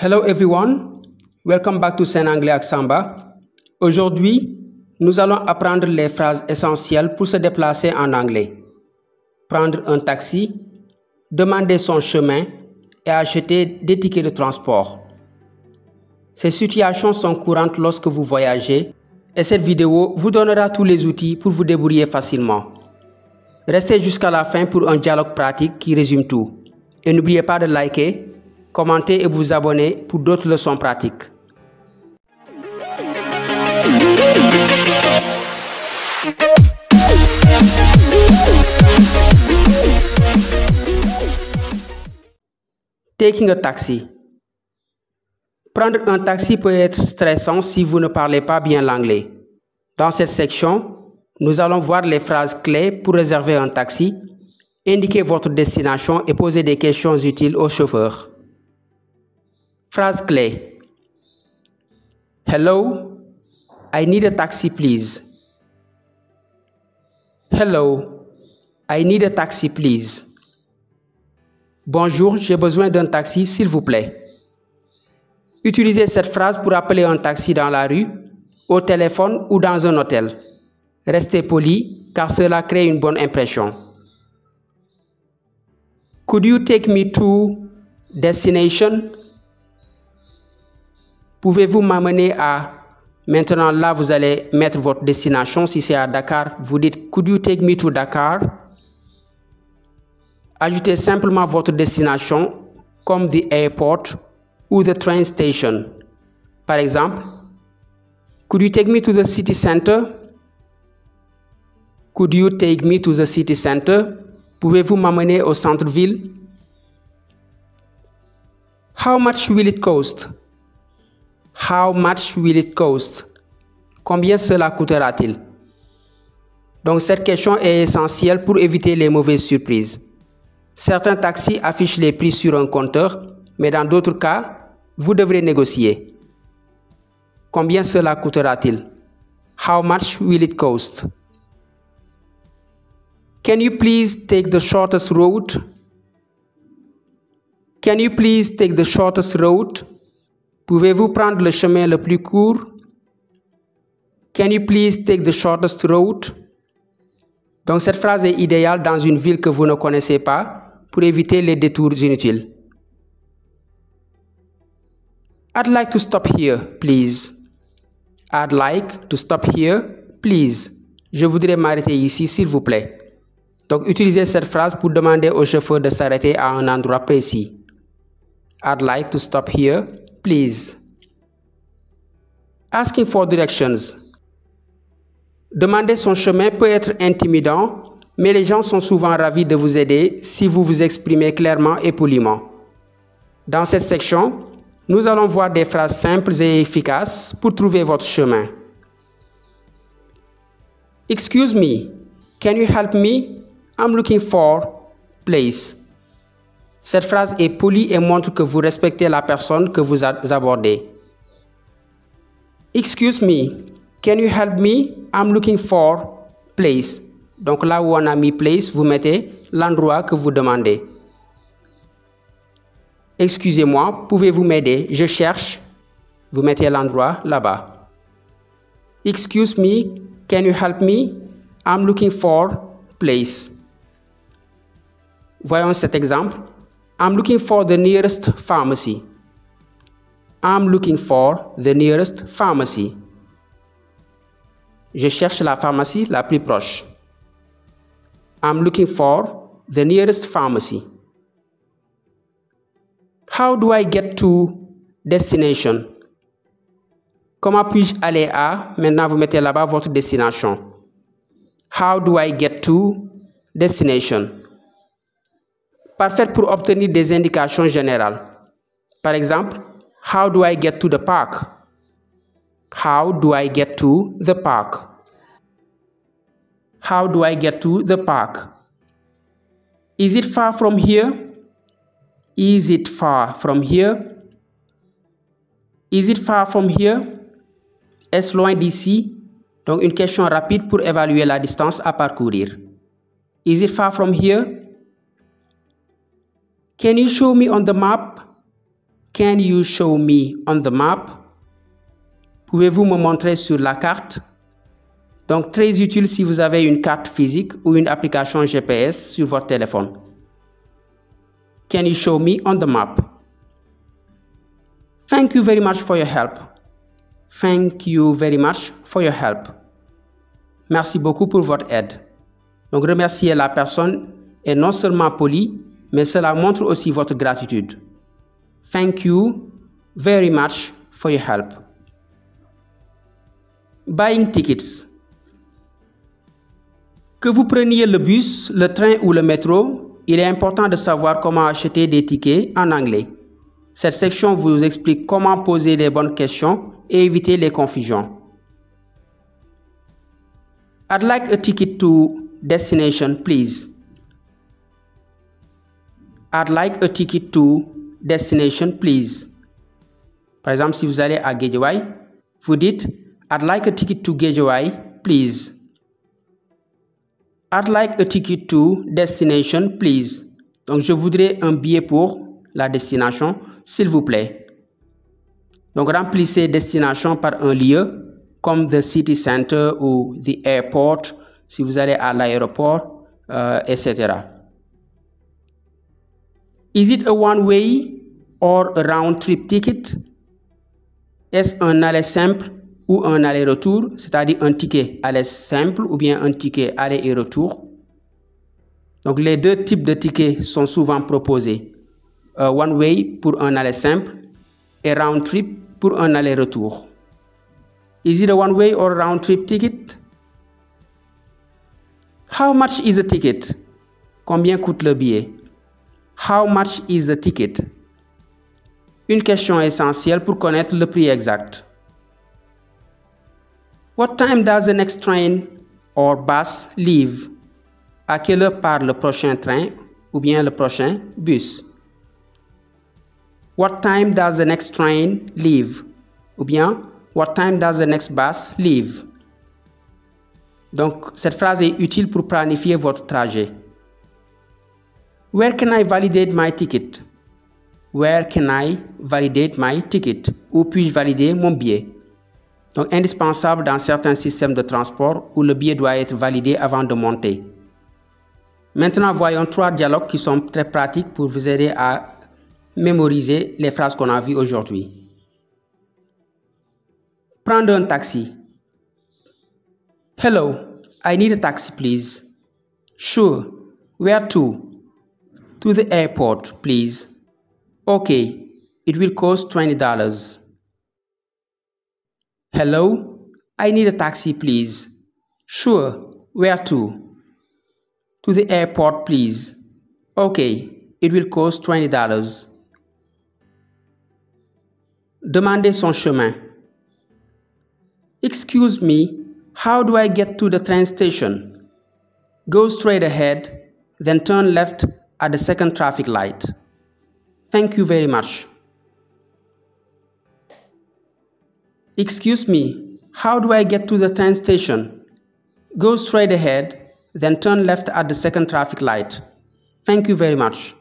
Hello everyone, welcome back to Saint Anglais avec Samba. Aujourd'hui, nous allons apprendre les phrases essentielles pour se déplacer en anglais. Prendre un taxi, demander son chemin et acheter des tickets de transport. Ces situations sont courantes lorsque vous voyagez et cette vidéo vous donnera tous les outils pour vous débrouiller facilement. Restez jusqu'à la fin pour un dialogue pratique qui résume tout. Et n'oubliez pas de liker, commenter et vous abonner pour d'autres leçons pratiques. Taking a taxi. Prendre un taxi peut être stressant si vous ne parlez pas bien l'anglais. Dans cette section, nous allons voir les phrases clés pour réserver un taxi, indiquer votre destination et poser des questions utiles au chauffeur. Phrase clé. Hello, I need a taxi please. Hello, I need a taxi please. Bonjour, j'ai besoin d'un taxi s'il vous plaît. Utilisez cette phrase pour appeler un taxi dans la rue, au téléphone ou dans un hôtel. Restez poli car cela crée une bonne impression. Could you take me to destination? Pouvez-vous m'amener à... Maintenant là, vous allez mettre votre destination. Si c'est à Dakar, vous dites Could you take me to Dakar? Ajoutez simplement votre destination comme the airport ou the train station. Par exemple, Could you take me to the city center? Could you take me to the city center? Pouvez-vous m'amener au centre-ville? How much will it cost? How much will it cost? Combien cela coûtera-t-il? Donc cette question est essentielle pour éviter les mauvaises surprises. Certains taxis affichent les prix sur un compteur, mais dans d'autres cas, vous devrez négocier. Combien cela coûtera-t-il? How much will it cost? Can you please take the shortest route? Can you please take the shortest route? Pouvez-vous prendre le chemin le plus court? Can you please take the shortest route? Donc cette phrase est idéale dans une ville que vous ne connaissez pas pour éviter les détours inutiles. I'd like to stop here, please. I'd like to stop here, please. Je voudrais m'arrêter ici, s'il vous plaît. Donc utilisez cette phrase pour demander au chauffeur de s'arrêter à un endroit précis. I'd like to stop here, please. Asking for directions. Demander son chemin peut être intimidant, mais les gens sont souvent ravis de vous aider si vous vous exprimez clairement et poliment. Dans cette section, nous allons voir des phrases simples et efficaces pour trouver votre chemin. Excuse me, can you help me? I'm looking for place. Cette phrase est polie et montre que vous respectez la personne que vous abordez. Excuse me, can you help me? I'm looking for place. Donc là où on a mis place, vous mettez l'endroit que vous demandez. Excusez-moi, pouvez-vous m'aider? Je cherche. Vous mettez l'endroit là-bas. Excuse me, can you help me? I'm looking for place. Voyons cet exemple. I'm looking for the nearest pharmacy. I'm looking for the nearest pharmacy. Je cherche la pharmacie la plus proche. I'm looking for the nearest pharmacy. How do I get to destination? Comment puis-je aller à? Maintenant, vous mettez là-bas votre destination. How do I get to destination? Parfaite pour obtenir des indications générales. Par exemple, how do I get to the park? How do I get to the park? How do I get to the park? Is it far from here? Is it far from here? Is it far from here? Est-ce loin d'ici? Donc une question rapide pour évaluer la distance à parcourir. Is it far from here? Can you show me on the map? Can you show me on the map? Pouvez-vous me montrer sur la carte? Donc, très utile si vous avez une carte physique ou une application GPS sur votre téléphone. Can you show me on the map? Thank you very much for your help. Thank you very much for your help. Merci beaucoup pour votre aide. Donc, remercier la personne est non seulement poli, mais cela montre aussi votre gratitude. Thank you very much for your help. Buying tickets. Que vous preniez le bus, le train ou le métro, il est important de savoir comment acheter des tickets en anglais. Cette section vous explique comment poser les bonnes questions et éviter les confusions. I'd like a ticket to destination, please. I'd like a ticket to destination, please. Par exemple, si vous allez à Guédiawaye, vous dites I'd like a ticket to Guédiawaye, please. I'd like a ticket to destination, please. Donc, je voudrais un billet pour la destination, s'il vous plaît. Donc, remplissez destination par un lieu, comme the city center ou the airport, si vous allez à l'aéroport, etc. Is it a one-way or a round-trip ticket? Est-ce un aller simple ou un aller-retour, c'est-à-dire un ticket aller simple ou bien un ticket aller et retour? Donc, les deux types de tickets sont souvent proposés. One-way pour un aller simple et round-trip pour un aller-retour. Is it a one-way or a round-trip ticket? How much is the ticket? Combien coûte le billet? How much is the ticket? Une question essentielle pour connaître le prix exact. What time does the next train or bus leave? À quelle heure part le prochain train ou bien le prochain bus? What time does the next train leave? Ou bien, what time does the next bus leave? Donc, cette phrase est utile pour planifier votre trajet. Where can I validate my ticket? Where can I validate my ticket? Où puis-je valider mon billet? Donc, indispensable dans certains systèmes de transport où le billet doit être validé avant de monter. Maintenant, voyons 3 dialogues qui sont très pratiques pour vous aider à mémoriser les phrases qu'on a vues aujourd'hui. Prendre un taxi. Hello, I need a taxi, please. Sure, where to? To the airport, please. Okay, it will cost $20. Hello, I need a taxi, please. Sure, where to? To the airport, please. Okay, it will cost $20. Demander son chemin. Excuse me, how do I get to the train station? Go straight ahead, then turn left at the second traffic light. Thank you very much. Excuse me, how do I get to the train station? Go straight ahead, then turn left at the second traffic light. Thank you very much.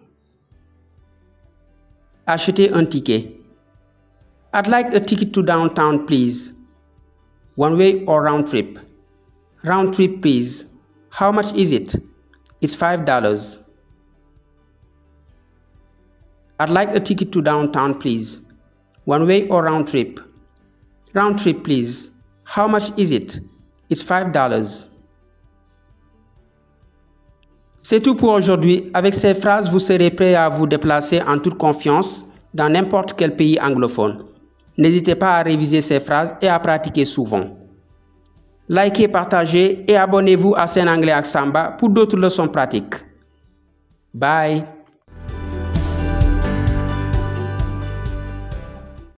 Acheter un ticket. I'd like a ticket to downtown, please. One way or round trip? Round trip, please. How much is it? It's $5. I'd like a ticket to downtown, please. One way or round trip? Round trip, please. How much is it? It's $5. C'est tout pour aujourd'hui. Avec ces phrases, vous serez prêt à vous déplacer en toute confiance dans n'importe quel pays anglophone. N'hésitez pas à réviser ces phrases et à pratiquer souvent. Likez, partagez et abonnez-vous à Sen Anglais ak Samba pour d'autres leçons pratiques. Bye!